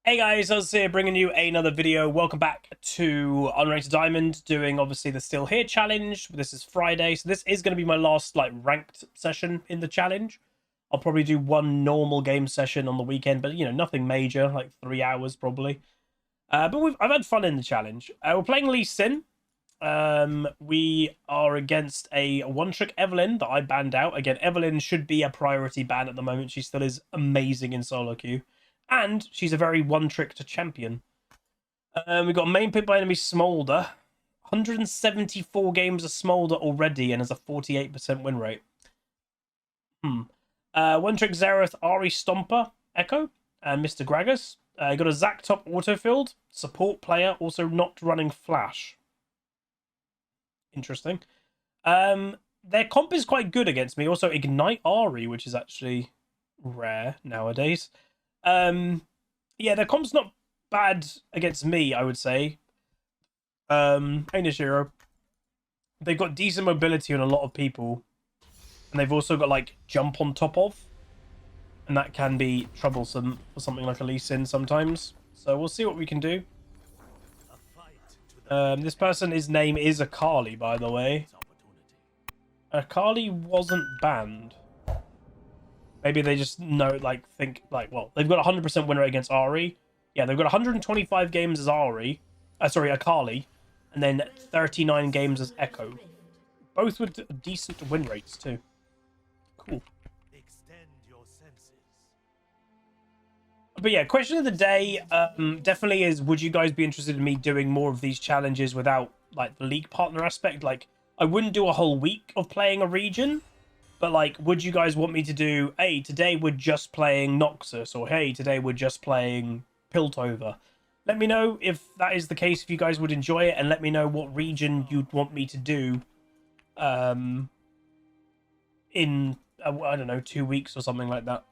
Hey guys, I was here bringing you another video. Welcome back to Unranked Diamond, doing obviously the Still Here challenge. This is Friday, so this is going to be my last ranked session in the challenge. I'll probably do one normal game session on the weekend, but nothing major, like 3 hours probably. But I've had fun in the challenge. We're playing Lee Sin. We are against a one-trick Evelyn that I banned out. Again, Evelyn should be a priority ban at the moment. She still is amazing in solo queue. And she's a very one-trick to champion. We've got a main pick by enemy Smolder. 174 games of Smolder already and has a 48% win rate. One-trick Zareth, Ari Stomper, Echo, and Mr. Gragas. Got a Zac Top autofilled. Support player, also not running Flash. Interesting. Their comp is quite good against me. Also, Ignite Ari, which is actually rare nowadays. Yeah, their comp's not bad against me, I would say. Hey Nishiro. They've got decent mobility on a lot of people. And they've also got jump on top of. And that can be troublesome for something like a Lee Sin sometimes. So we'll see what we can do. This person, his name is Akali, by the way. Akali wasn't banned. Maybe they just know, well, they've got 100% win rate against Ari. Yeah, they've got 125 games as Ari. Akali. And then 39 games as Echo. Both with decent win rates, too. Cool. But yeah, question of the day definitely is, would you guys be interested in me doing more of these challenges without, the league partner aspect? I wouldn't do a whole week of playing a region. But, would you guys want me to do, hey, today we're just playing Noxus, or hey, today we're just playing Piltover? Let me know if that is the case, if you guys would enjoy it, and let me know what region you'd want me to do in, I don't know, 2 weeks or something like that.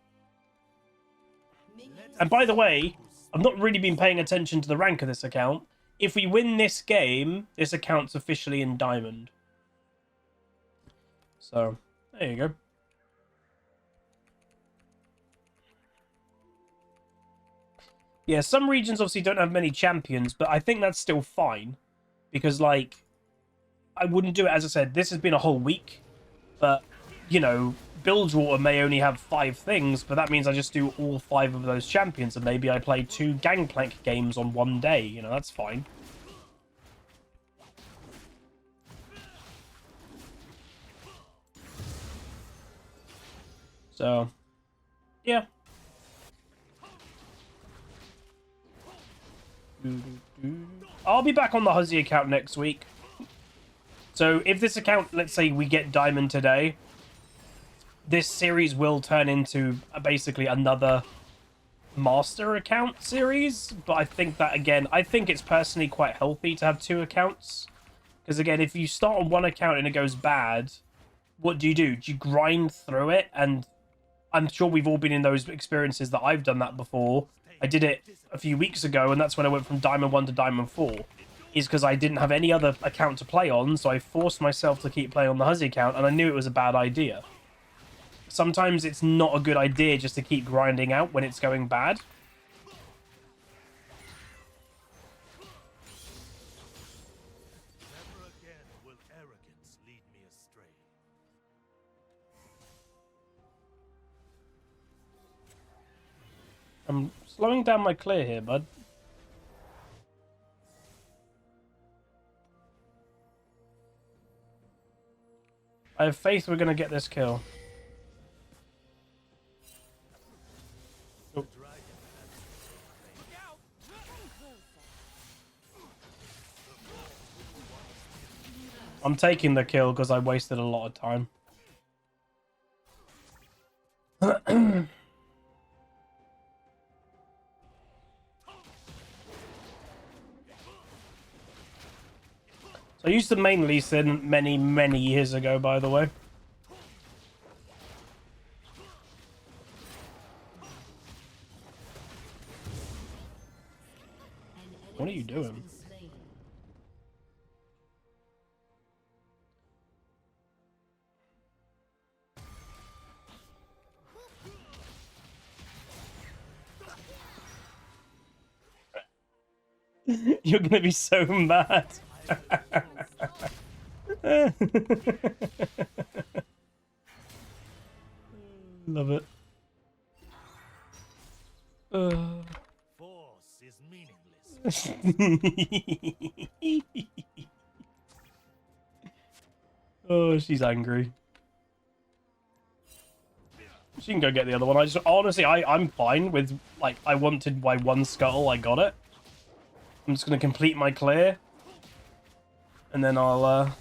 And by the way, I've not really been paying attention to the rank of this account. If we win this game, this account's officially in Diamond. So... there you go. Yeah, some regions obviously don't have many champions, but I think that's still fine. Because, I wouldn't do it, as I said, this has been a whole week. But, Bilgewater may only have 5 things, but that means I just do all 5 of those champions, and maybe I play 2 Gangplank games on one day. That's fine. So, yeah. I'll be back on the Huzzy account next week. So if this account, let's say we get Diamond today, this series will turn into basically another Master account series. But I think that, again, I think it's personally quite healthy to have 2 accounts. Because, again, if you start on one account and it goes bad, what do? Do you grind through it? And I'm sure we've all been in those experiences that I've done that before. I did it a few weeks ago, and that's when I went from Diamond 1 to Diamond 4. Is because I didn't have any other account to play on, so I forced myself to keep playing on the Huzzy account, and I knew it was a bad idea. Sometimes it's not a good idea just to keep grinding out when it's going bad. I'm slowing down my clear here, bud. I have faith we're going to get this kill. Oh. I'm taking the kill because I wasted a lot of time. I used to main Lee Sin many, many years ago, by the way. What are you doing? You're gonna be so mad. Love it. Force is meaningless. Oh, she's angry. She can go get the other one. I just honestly, I'm fine with, like, I wanted my one scuttle, I got it. I'm just gonna complete my clear, and then I'll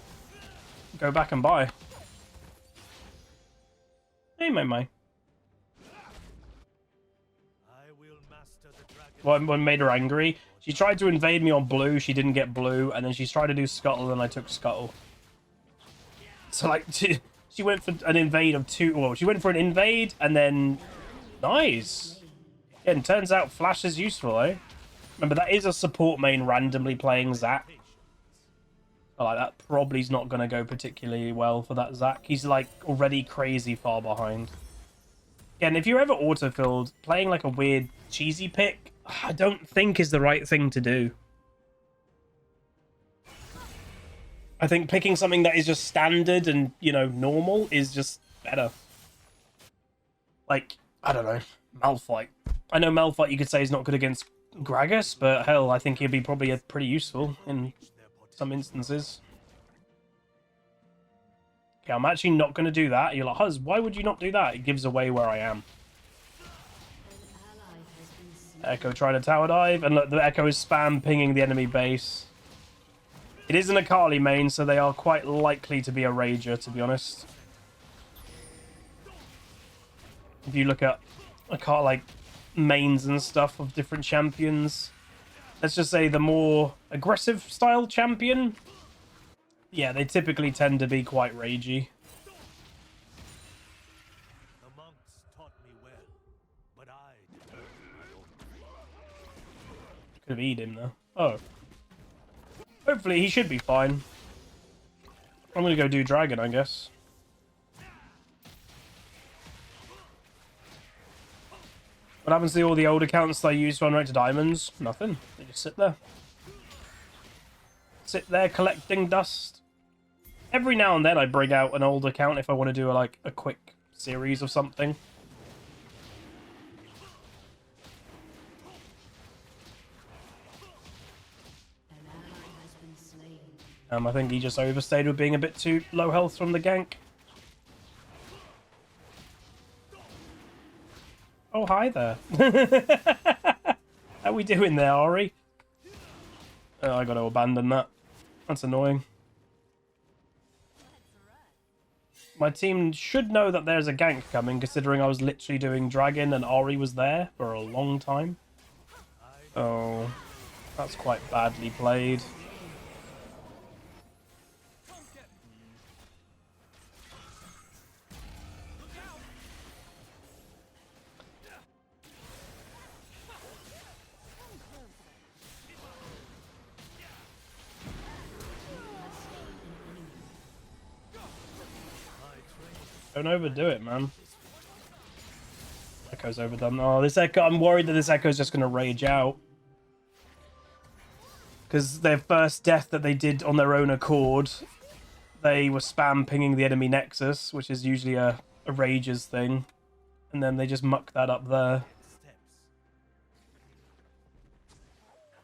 go back and buy. Hey, my. What made her angry? She tried to invade me on blue. She didn't get blue, and then she tried to do scuttle, and I took scuttle. So like, she went for an invade of two. Well, she went for an invade, and then nice. Yeah, and turns out flash is useful, eh? Remember, that is a support main randomly playing Zac. So, like, that probably is not going to go particularly well for that Zac. He's like already crazy far behind. Again, if you're ever autofilled, playing like a weird cheesy pick, I don't think is the right thing to do. I think picking something that is just standard and, you know, normal is just better. Like, I don't know, Malphite. I know Malphite you could say is not good against Gragas, but hell, I think he'd be probably pretty useful in some instances. Okay, I'm actually not going to do that. You're like, Huzz, why would you not do that? It gives away where I am. Echo trying to tower dive, and look, the Echo is spam pinging the enemy base. It is an Akali main, so they are quite likely to be a Rager, to be honest. If you look at Akali, like, mains and stuff of different champions, let's just say the more aggressive style champion, yeah, they typically tend to be quite ragey. The monks taught me well, but I Could have eaten him though. Oh. Hopefully he should be fine. I'm gonna go do dragon, I guess. What happens to all the old accounts I use to unrate to diamonds? Nothing. They just sit there. Sit there collecting dust. Every now and then I bring out an old account if I want to do like a quick series of something. I think he just overstayed with being a bit too low health from the gank. Oh, hi there. How we doing there, Ari? Oh, I got to abandon that. That's annoying. My team should know that there's a gank coming, considering I was literally doing dragon and Ari was there for a long time. Oh, that's quite badly played. Don't overdo it, man. Echo's overdone. Oh, this Echo, I'm worried that this Echo's just going to rage out. Because their first death that they did on their own accord, they were spam pinging the enemy Nexus, which is usually a rage's thing. And then they just muck that up there.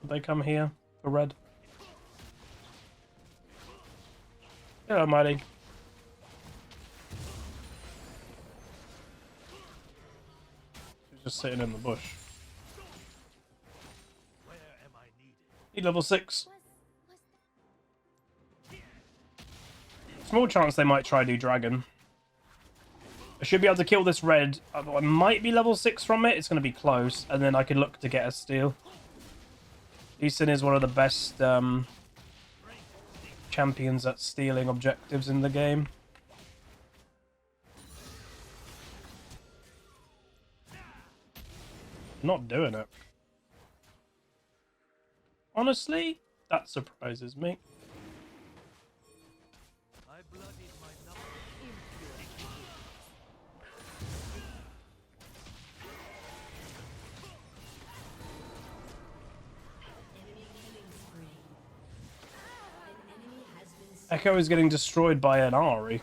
Did they come here for red? Hello, Mighty. Just sitting in the bush. Need level 6. Small chance they might try to do dragon. I should be able to kill this red. I might be level 6 from it. It's going to be close. And then I can look to get a steal. Lee Sin is one of the best champions at stealing objectives in the game. Not doing it. Honestly, that surprises me. Echo is getting destroyed by an Ari.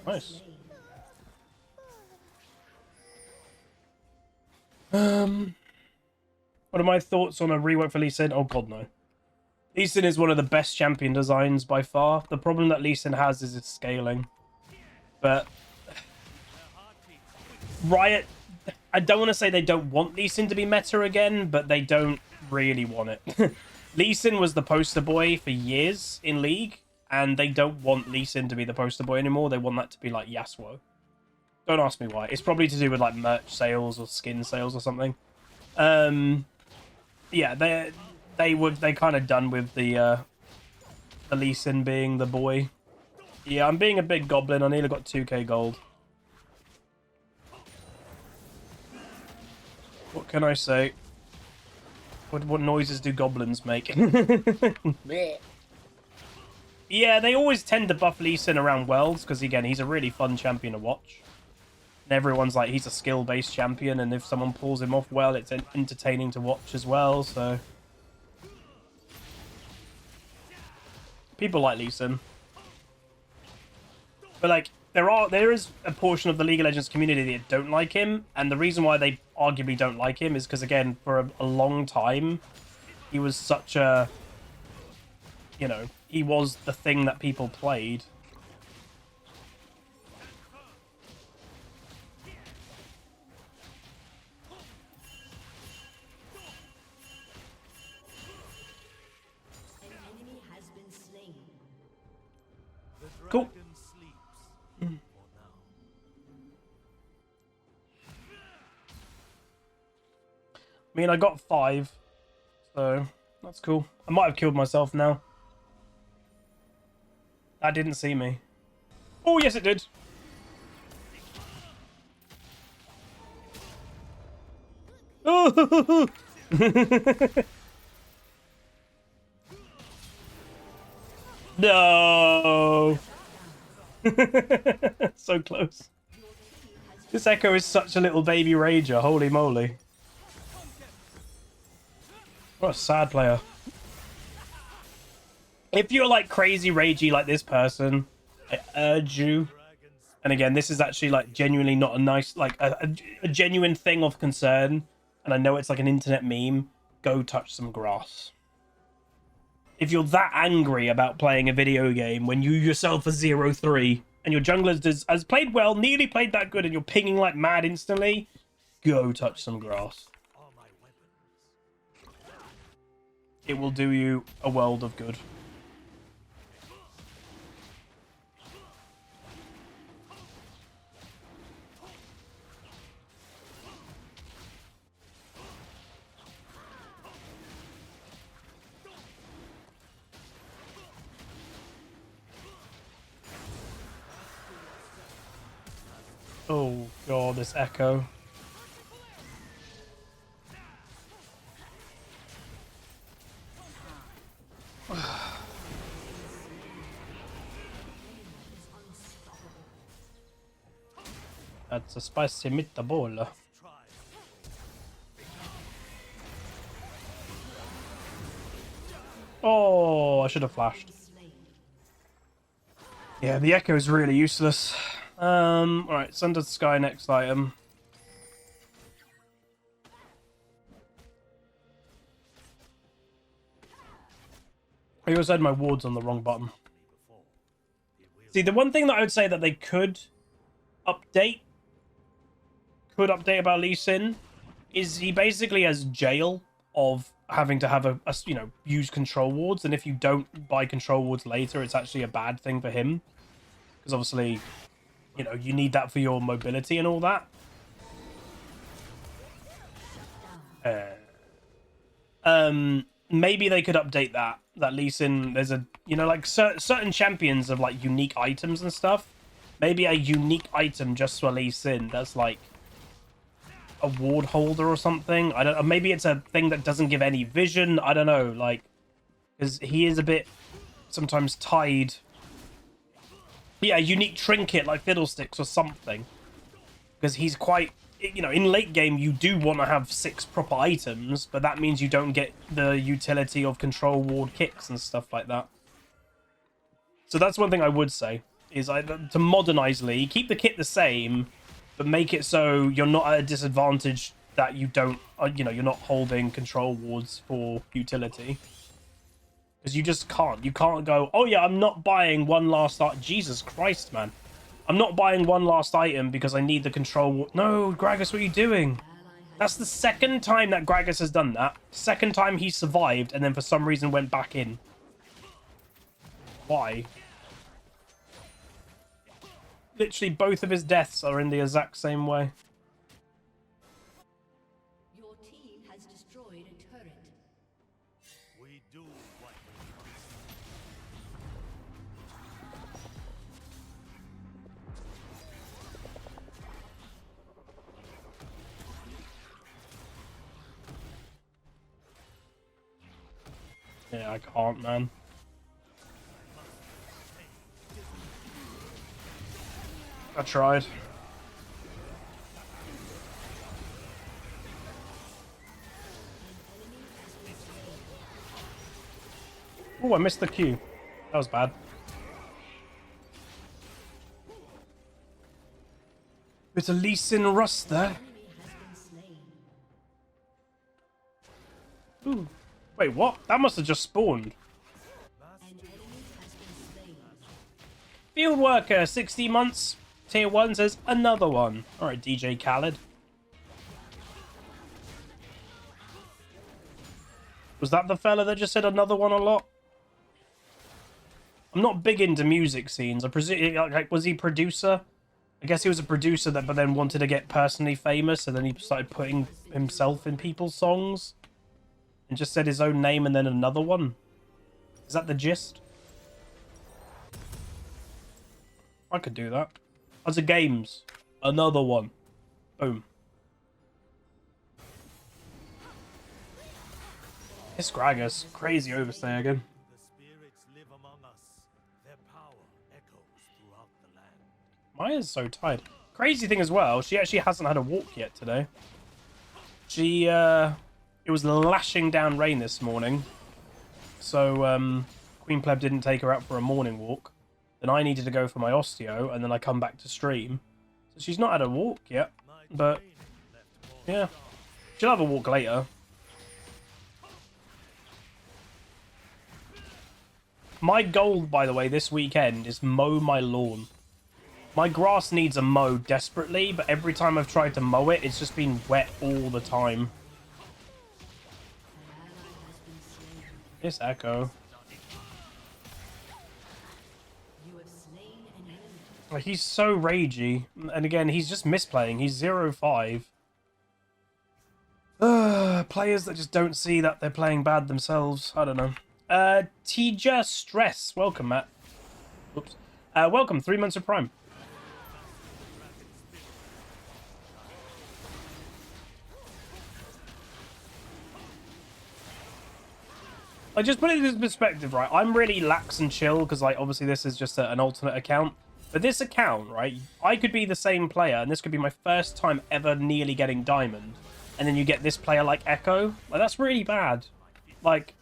Nice. What are my thoughts on a rework for Lee Sin? Oh god, no. Lee Sin is one of the best champion designs by far. The problem that Lee Sin has is its scaling. But Riot, I don't want to say they don't want Lee Sin to be meta again, but they don't really want it. Lee Sin was the poster boy for years in League, and they don't want Lee Sin to be the poster boy anymore. They want that to be like Yasuo. Don't ask me why. It's probably to do with like merch sales or skin sales or something. Yeah, they kind of done with the Lee Sin being the boy. Yeah, I'm being a big goblin. I nearly got 2k gold. What can I say? What noises do goblins make? Yeah, they always tend to buff Lee Sin around Worlds, because again, he's a really fun champion to watch. And everyone's like, he's a skill-based champion, and if someone pulls him off well, it's entertaining to watch as well, so... People like Lee Sin. But, like, there is a portion of the League of Legends community that don't like him, and the reason why they arguably don't like him is because, again, for a long time, he was such a... You know, he was the thing that people played. Cool. I mean, I got 5, so that's cool. I might have killed myself now. That didn't see me. Oh, yes, it did. Oh! No! So close. This Echo is such a little baby rager. Holy moly. What a sad player. If you're like crazy ragey like this person, I urge you. And again, this is actually like genuinely not a nice, like a genuine thing of concern. And I know it's like an internet meme. Go touch some grass. If you're that angry about playing a video game when you yourself are 0-3 and your jungler has played well, nearly played that good, and you're pinging like mad instantly, go touch some grass. It will do you a world of good. Oh god, this Echo. That's a spicy meatball. Oh, I should have flashed. Yeah, the Echo is really useless. Alright, Sundered Sky next item. I also had my wards on the wrong button. See, the one thing that I would say that they could update about Lee Sin is he basically has jail of having to have a you know, use control wards, and if you don't buy control wards later, it's actually a bad thing for him. Because obviously, you know, you need that for your mobility and all that. Maybe they could update that Lee Sin, there's a, you know, like certain champions have like unique items and stuff. Maybe a unique item just for Lee Sin that's like a ward holder or something. I don't know. Maybe it's a thing that doesn't give any vision. I don't know, like, because he is a bit sometimes tied. Yeah, a unique trinket like Fiddlesticks or something. because he's quite, you know, in late game you do want to have 6 proper items, but that means you don't get the utility of control ward kicks and stuff like that. So that's one thing I would say, is to modernize Lee, keep the kit the same, but make it so you're not at a disadvantage that you don't, you know, you're not holding control wards for utility. Because you just can't. You can't go, oh yeah, I'm not buying one last item. Jesus Christ, man. I'm not buying one last item because I need the control ward. No, Gragas, what are you doing? That's the second time that Gragas has done that. Second time he survived and then for some reason went back in. Why? Literally both of his deaths are in the exact same way. Your team has destroyed a turret. We do what Yeah, I can't, man. I tried. Oh, I missed the Q. That was bad. Bit of Lee Sin Rust there. Ooh. Wait, what? That must have just spawned. Field worker, 60 months. Tier 1 says another one. Alright, DJ Khaled. Was that the fella that just said another one a lot? I'm not big into music scenes. I presume, like, was he producer? I guess he was a producer that, but then wanted to get personally famous, and then he started putting himself in people's songs, and just said his own name and then another one. Is that the gist? I could do that. HuzzyGames, another one. Boom. This Gragas, crazy overstay again. the spirits live among us. Their power echoes throughout the land. Maya's so tired. Crazy thing as well, she actually hasn't had a walk yet today. She, it was lashing down rain this morning. So, Queen Pleb didn't take her out for a morning walk. Then I needed to go for my osteo, and then I come back to stream. So she's not had a walk yet. But, yeah. She'll have a walk later. My goal, by the way, this weekend is mow my lawn. My grass needs a mow desperately, but every time I've tried to mow it, it's just been wet all the time. This Echo. Like, he's so ragey. And again, he's just misplaying. He's 0-5. Players that just don't see that they're playing bad themselves. I don't know. Tija Stress. Welcome, Matt. Oops. Welcome. 3 months of Prime. I just put it into perspective, right? I'm really lax and chill because, like, obviously this is just an alternate account. But this account, right, I could be the same player, and this could be my first time ever nearly getting Diamond. And then you get this player like Echo. Like, that's really bad. Like,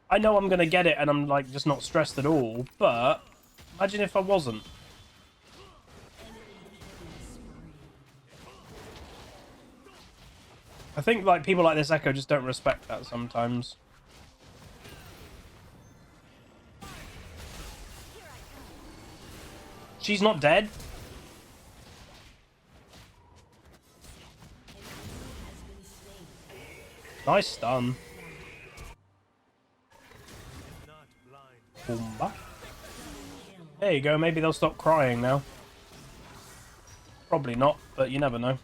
I know I'm going to get it, and I'm, like, just not stressed at all. But imagine if I wasn't. I think, like, people like this Echo just don't respect that sometimes. She's not dead. Nice stun. Boomba. There you go. Maybe they'll stop crying now. Probably not, but you never know.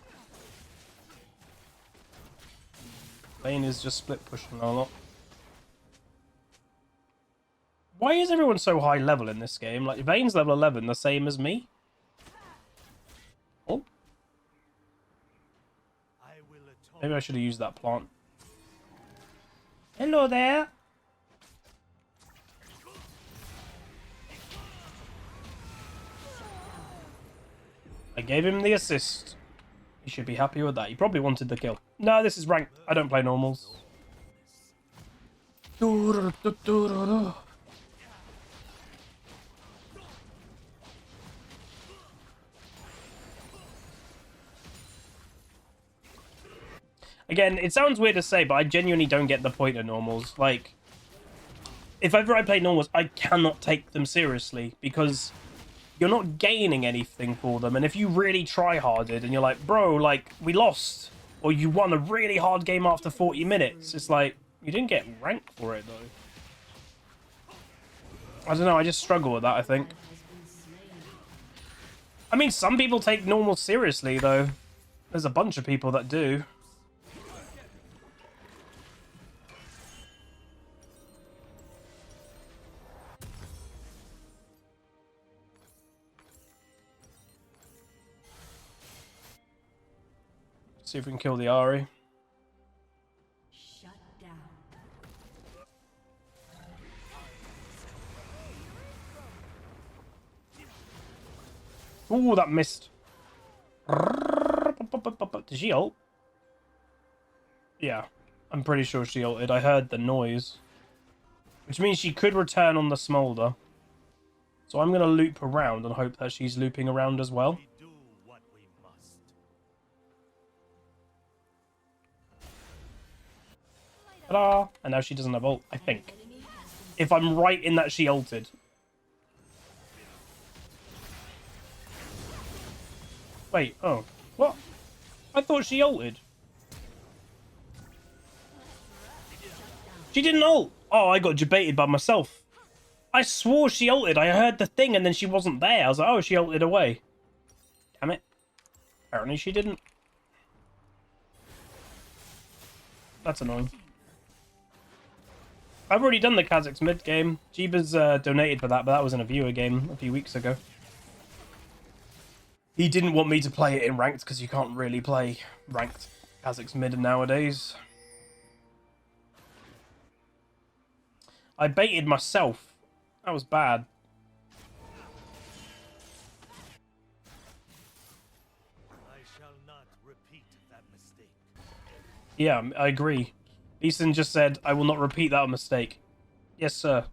Vayne is just split pushing a lot. Why is everyone so high level in this game? Like, Vayne's level 11, the same as me? Oh. Maybe I should have used that plant. Hello there. I gave him the assist. He should be happy with that. He probably wanted the kill. No, this is ranked. I don't play normals. Again, it sounds weird to say, but I genuinely don't get the point of normals. Like, if ever I play normals, I cannot take them seriously because you're not gaining anything for them. And if you really try-harded and you're like, bro, like, we lost, or you won a really hard game after 40 minutes, it's like, you didn't get ranked for it, though. I don't know, I just struggle with that, I think. I mean, some people take normals seriously, though. There's a bunch of people that do. See if we can kill the Ahri. Shut down. Ooh, that missed. Did she ult? Yeah, I'm pretty sure she ulted. I heard the noise. Which means she could return on the smolder. So I'm going to loop around and hope that she's looping around as well. We do what we must. Ta-da! And now she doesn't have ult, I think. If I'm right in that she ulted. Wait, oh. What? I thought she ulted. She didn't ult! Oh, I got debated by myself. I swore she ulted. I heard the thing and then she wasn't there. I was like, oh, she ulted away. Damn it. Apparently she didn't. That's annoying. I've already done the Kazakhs mid game. Jeeba's donated for that, but that was in a viewer game a few weeks ago. He didn't want me to play it in ranked because you can't really play ranked Kazakhs mid nowadays. I baited myself. That was bad. I shall not repeat that mistake. Yeah, I agree. Easton just said, I will not repeat that mistake. Yes, sir.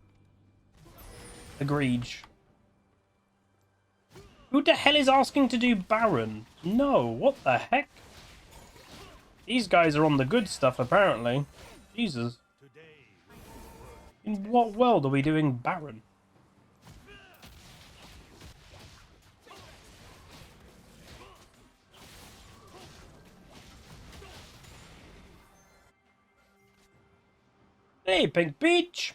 Agreed. Who the hell is asking to do Baron? No, what the heck? These guys are on the good stuff, apparently. Jesus. In what world are we doing Baron? Hey, Pink Peach!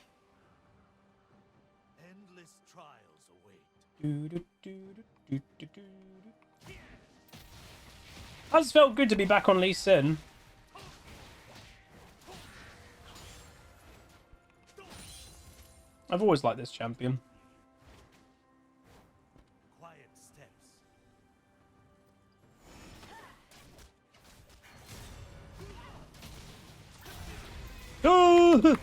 Endless trials await. Has felt good to be back on Lee Sin. I've always liked this champion. Quiet steps. Oh!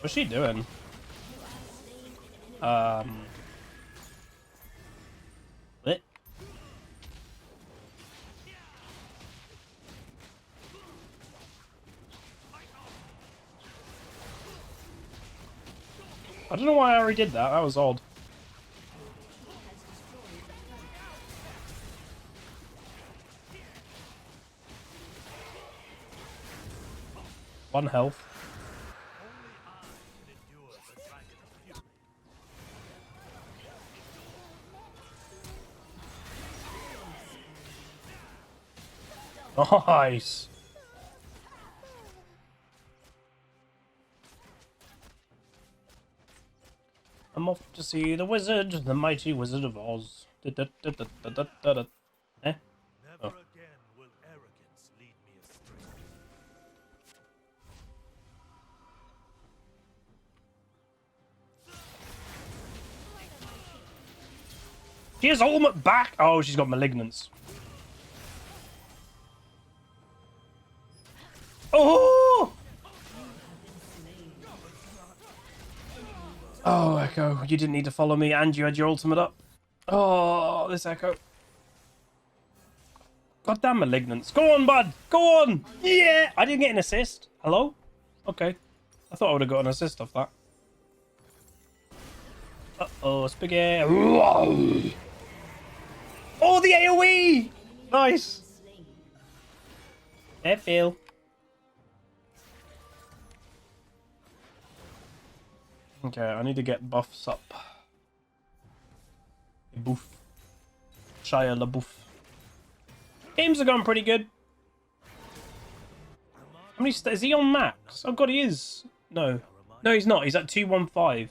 What's she doing? What? I don't know why I already did that. That was odd. One health. Nice. I'm off to see the wizard, the mighty Wizard of Oz. Eh? Never again will arrogance lead me astray. She has ultimate back. Oh, she's got malignance. Oh! Oh, Echo, you didn't need to follow me and you had your ultimate up. Oh, this Echo. Goddamn malignance. Go on, bud. Go on. Yeah. I didn't get an assist. Hello? Okay. I thought I would have got an assist off that. Uh-oh, spaghetti. Oh, the AoE! Nice. There, Phil. Okay, I need to get buffs up. Boof. Shia LaBeouf. Games are going pretty good. How many is he on max? Oh god, he is. No. No, he's not. He's at 215.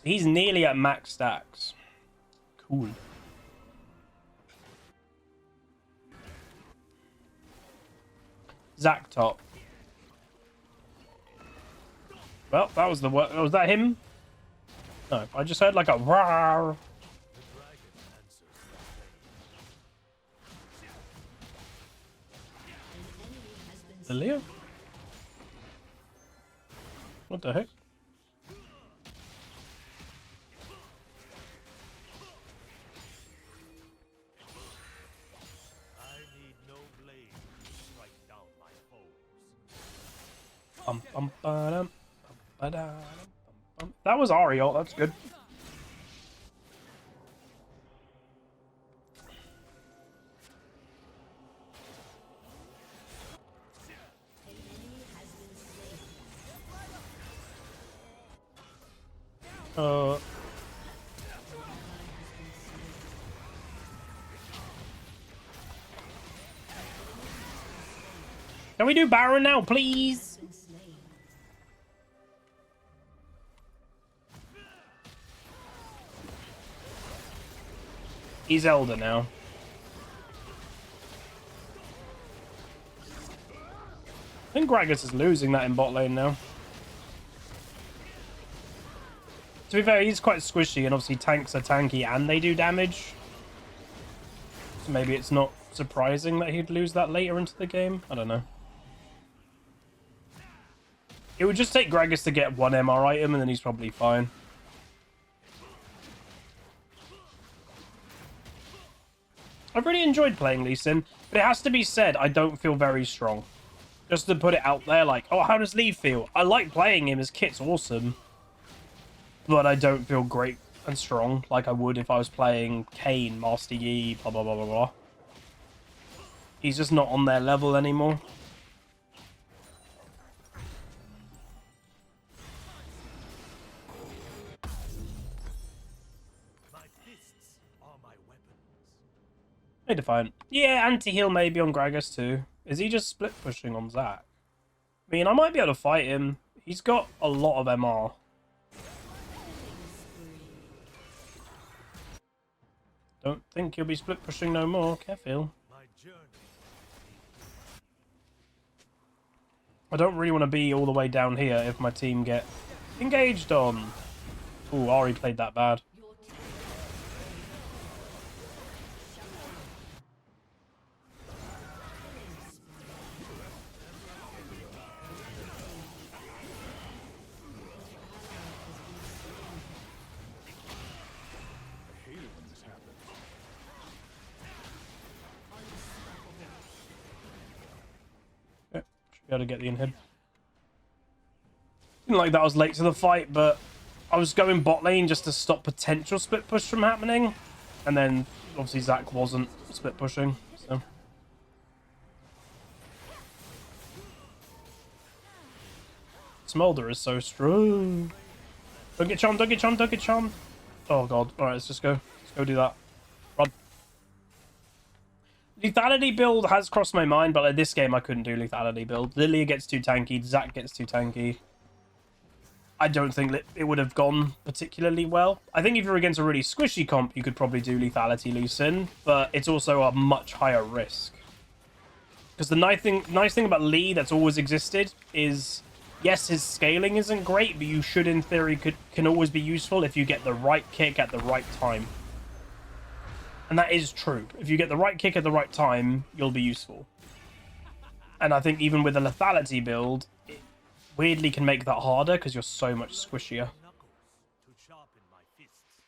He's nearly at max stacks. Cool. Zac top. Well, that was the work. Was that him? No, I just heard like a rawr. Leo? What the heck? I need no blade to strike down my foes. That was Ariel. That's good. Can we do Baron now, please? He's Elder now. I think Gragas is losing that in bot lane now. To be fair, he's quite squishy, and obviously tanks are tanky and they do damage. So maybe it's not surprising that he'd lose that later into the game. I don't know. It would just take Gragas to get one MR item, and then he's probably fine. I've really enjoyed playing Lee Sin, but it has to be said, I don't feel very strong. Just to put it out there, like, oh, how does Lee feel? I like playing him, his kit's awesome. But I don't feel great and strong like I would if I was playing Kayn, Master Yi, blah, blah, blah, blah, blah. He's just not on their level anymore. Hey, Defiant. Yeah, anti-heal maybe on Gragas too. Is he just split pushing on Zac? I mean, I might be able to fight him. He's got a lot of MR. Don't think he'll be split pushing no more. Careful. I don't really want to be all the way down here if my team get engaged on. Ooh, Ari played that bad. Got to get the inhib. Didn't like that I was late to the fight, but I was going bot lane just to stop potential split push from happening, and then obviously Zac wasn't split pushing. So Smolder is so strong. Don't get charmed, don't get charmed, don't get charmed. Oh god! All right, let's just go. Let's go do that. Run. Lethality build has crossed my mind, but like this game I couldn't do lethality build. Lilia gets too tanky, Zac gets too tanky. I don't think it would have gone particularly well. I think if you're against a really squishy comp, you could probably do lethality Lee Sin, but it's also a much higher risk. Because the nice thing about Lee that's always existed is, yes, his scaling isn't great, but you should, in theory, can always be useful if you get the right kick at the right time. And that is true. If you get the right kick at the right time, you'll be useful. And I think even with the lethality build, it weirdly can make that harder because you're so much squishier. Knuckles to sharpen my fists.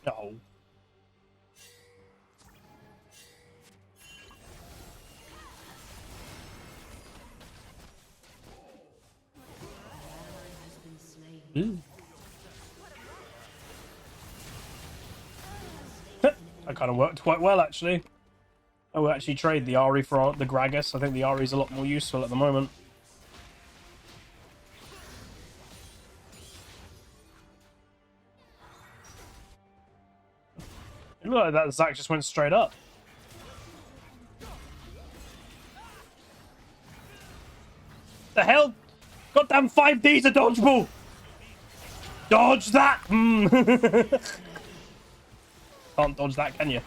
Oh. Ooh. That kind of worked quite well, actually. I will actually trade the Ari for the Gragas. I think the Ari is a lot more useful at the moment. It looked like that Zac just went straight up. The hell? Goddamn 5D's a dodgeball! Dodge that! Can't dodge that, can you?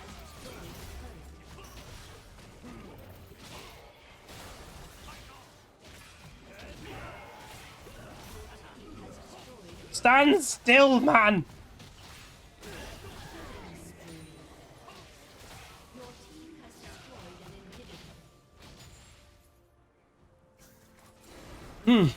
Stand still, man! Ooh.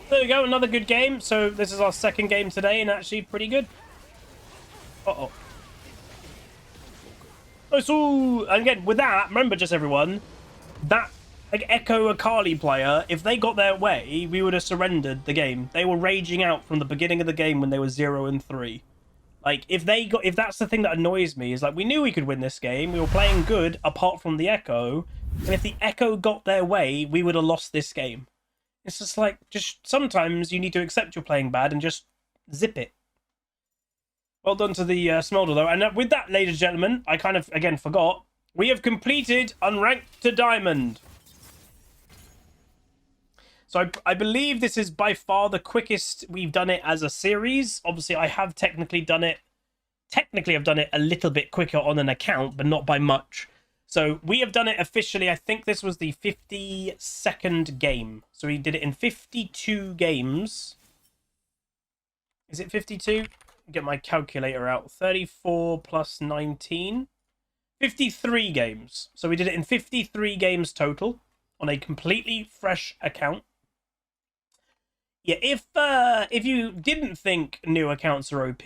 There we go, another good game. So this is our second game today, and actually pretty good. Uh-oh. Oh, so again, with that, remember just everyone, that like Echo Akali player, if they got their way, we would have surrendered the game. They were raging out from the beginning of the game when they were 0-3. Like, if that's the thing that annoys me, is like, we knew we could win this game. We were playing good, apart from the Echo. And if the Echo got their way, we would have lost this game. It's just like, just sometimes you need to accept you're playing bad and just zip it. Well done to the Smolder, though. And with that, ladies and gentlemen, I kind of, again, forgot. We have completed Unranked to Diamond. So I believe this is by far the quickest we've done it as a series. Obviously, I have technically done it. Technically, I've done it a little bit quicker on an account, but not by much. So we have done it officially. I think this was the 52nd game. So we did it in 52 games. Is it 52? Get my calculator out. 34 plus 19. 53 games. So we did it in 53 games total on a completely fresh account. Yeah, if you didn't think new accounts are OP,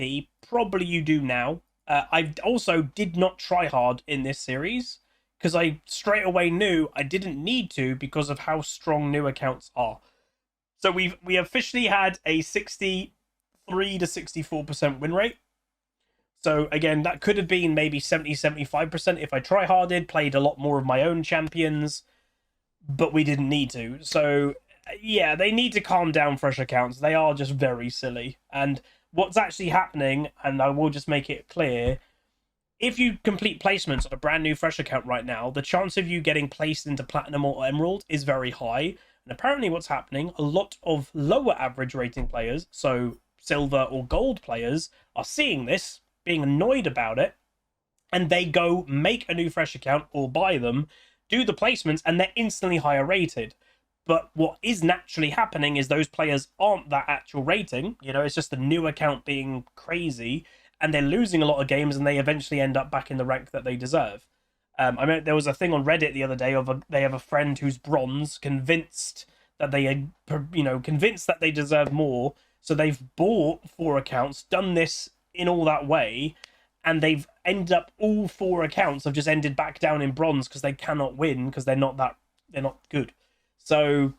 probably you do now. I also did not try hard in this series because I straight away knew I didn't need to because of how strong new accounts are. So we officially had a 63 to 64% win rate. So again, that could have been maybe 70-75% if I try harded, played a lot more of my own champions, but we didn't need to. So yeah, they need to calm down fresh accounts. They are just very silly. And what's actually happening, and I will just make it clear, if you complete placements on a brand new fresh account right now, the chance of you getting placed into Platinum or Emerald is very high. And apparently what's happening, a lot of lower average rating players, so Silver or Gold players, are seeing this, being annoyed about it, and they go make a new fresh account or buy them, do the placements, and they're instantly higher rated. But what is naturally happening is those players aren't that actual rating. You know, it's just a new account being crazy, and they're losing a lot of games, and they eventually end up back in the rank that they deserve. I mean, there was a thing on Reddit the other day of they have a friend who's bronze, convinced that they, convinced that they deserve more. So they've bought 4 accounts, done this in all that way, and they've ended up all 4 accounts have just ended back down in bronze because they cannot win because they're not good. So,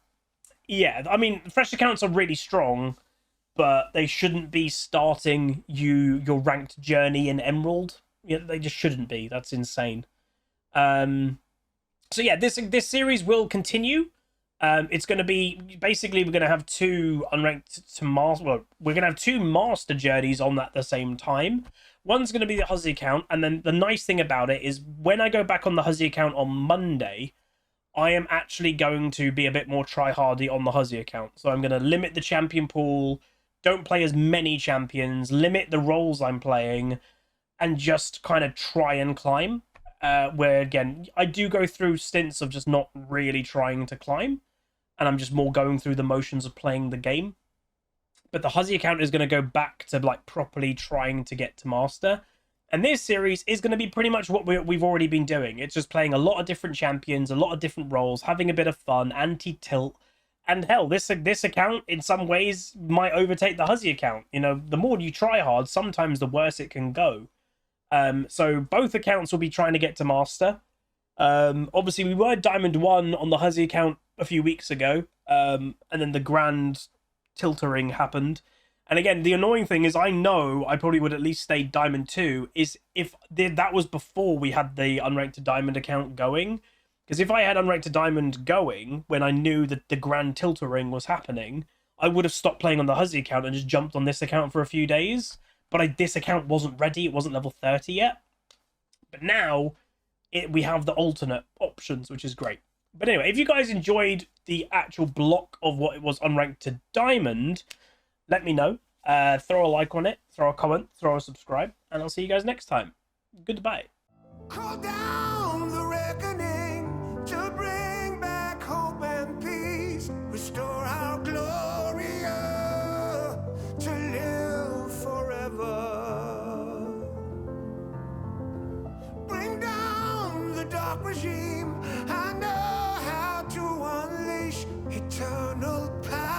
yeah, I mean, fresh accounts are really strong, but they shouldn't be starting your ranked journey in Emerald. Yeah, they just shouldn't be. That's insane. So yeah, this series will continue. It's going to be basically we're going to have 2 unranked to master. Well, we're going to have 2 master journeys on at the same time. One's going to be the Huzzy account, and then the nice thing about it is when I go back on the Huzzy account on Monday, I am actually going to be a bit more try-hardy on the Huzzy account. So I'm going to limit the champion pool, don't play as many champions, limit the roles I'm playing, and just kind of try and climb. where again I do go through stints of just not really trying to climb, and I'm just more going through the motions of playing the game. But the Huzzy account is going to go back to like properly trying to get to master. And this series is going to be pretty much what we've already been doing. It's just playing a lot of different champions, a lot of different roles, having a bit of fun, anti-tilt. And hell, this account in some ways might overtake the Huzzy account. You know, the more you try hard, sometimes the worse it can go. So both accounts will be trying to get to master. Obviously, we were Diamond 1 on the Huzzy account a few weeks ago. And then the Grand Tiltering happened. And again, the annoying thing is I know I probably would at least stay Diamond 2 is if that was before we had the Unranked to Diamond account going. Because if I had Unranked to Diamond going when I knew that the Grand Tiltering was happening, I would have stopped playing on the Huzzy account and just jumped on this account for a few days. But this account wasn't ready. It wasn't level 30 yet. But now we have the alternate options, which is great. But anyway, if you guys enjoyed the actual block of what it was Unranked to Diamond, let me know. Throw a like on it, throw a comment, throw a subscribe, and I'll see you guys next time. Goodbye. Call down the reckoning to bring back hope and peace. Restore our glory to live forever. Bring down the dark regime. I know how to unleash eternal power.